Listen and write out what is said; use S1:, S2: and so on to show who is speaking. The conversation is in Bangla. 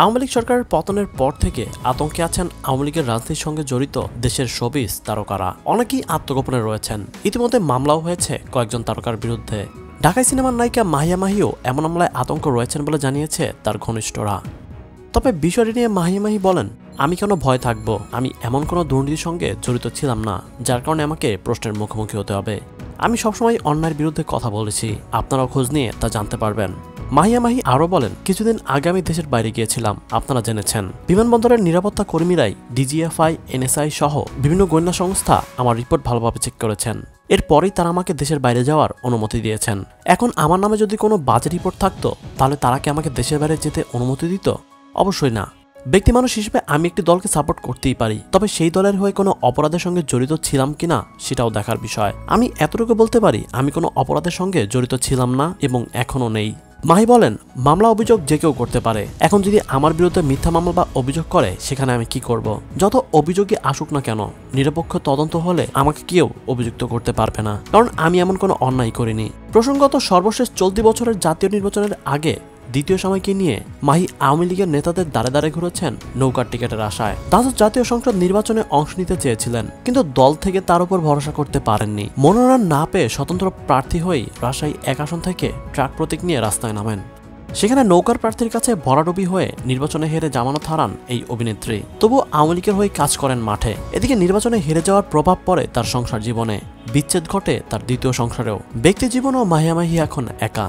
S1: আওয়ামী লীগ সরকারের পতনের পর থেকে আতঙ্কে আছেন আওয়ামী লীগের রাজনীতির সঙ্গে জড়িত দেশের শোবিজ তারকারা। অনেকেই আত্মগোপনে রয়েছেন। ইতিমধ্যে মামলাও হয়েছে কয়েকজন তারকার বিরুদ্ধে। ঢাকায় সিনেমার নায়িকা মাহিয়া মাহিও এমন মামলায় আতঙ্ক রয়েছেন বলে জানিয়েছে তার ঘনিষ্ঠরা। তবে বিষয়টি নিয়ে মাহিয়া মাহি বলেন, আমি কেন ভয় থাকবো? আমি এমন কোনো দুর্নীতির সঙ্গে জড়িত ছিলাম না, যার কারণে আমাকে প্রশ্নের মুখোমুখি হতে হবে। আমি সবসময় অন্যায়ের বিরুদ্ধে কথা বলেছি, আপনারাও খোঁজ নিয়ে তা জানতে পারবেন। মাহিয়া মাহি আরও বলেন, কিছুদিন আগে আমি দেশের বাইরে গিয়েছিলাম, আপনারা জেনেছেন। বিমানবন্দরের নিরাপত্তা কর্মীরাই ডিজিএফআই, এনএসআই সহ বিভিন্ন গোয়েন্দা সংস্থা আমার রিপোর্ট ভালোভাবে চেক করেছেন। এরপরেই তারা আমাকে দেশের বাইরে যাওয়ার অনুমতি দিয়েছেন। এখন আমার নামে যদি কোনো বাজে রিপোর্ট থাকতো, তাহলে তারা কি আমাকে দেশের বাইরে যেতে অনুমতি দিত? অবশ্যই না। ব্যক্তি মানুষ হিসেবে আমি একটি দলকে সাপোর্ট করতেই পারি, তবে সেই দলের হয়ে কোনো অপরাধের সঙ্গে জড়িত ছিলাম কিনা সেটাও দেখার বিষয়। আমি এতটুকু বলতে পারি, আমি কোনো অপরাধের সঙ্গে জড়িত ছিলাম না এবং এখনও নেই। মাহি বলেন, মামলা অভিযোগ যে কেউ করতে পারে। এখন যদি আমার বিরুদ্ধে মিথ্যা মামলা বা অভিযোগ করে, সেখানে আমি কি করব? যত অভিযোগই আসুক না কেন, নিরপেক্ষ তদন্ত হলে আমাকে কেউ অভিযুক্ত করতে পারবে না, কারণ আমি এমন কোনো অন্যায় করিনি। প্রসঙ্গত, সর্বশেষ চলতি বছরের জাতীয় নির্বাচনের আগে দ্বিতীয় সময়কে নিয়ে মাহি আওয়ামী লীগের নেতাদের দ্বারে দ্বারে ঘুরেছেন নৌকার টিকেটের আশায়। দ্বাদশ জাতীয় সংসদ নির্বাচনে অংশ নিতে চেয়েছিলেন, কিন্তু দল থেকে তার উপর ভরসা করতে পারেননি। মনোনয়ন না পেয়ে স্বতন্ত্র প্রার্থী হয়েই রাজশাহী ১ আসন থেকে ট্রাক প্রতীক নিয়ে রাস্তায় নামেন। সেখানে নৌকার প্রার্থীর কাছে ভরাডুবি হয়ে নির্বাচনে হেরে জামানত হারান এই অভিনেত্রী। তবু আওয়ামী লীগের হয়ে কাজ করেন মাঠে। এদিকে নির্বাচনে হেরে যাওয়ার প্রভাব পড়ে তার সংসার জীবনে। বিচ্ছেদ ঘটে তার দ্বিতীয় সংসারেও। ব্যক্তি জীবনেও মাহিয়া মাহি এখন একা।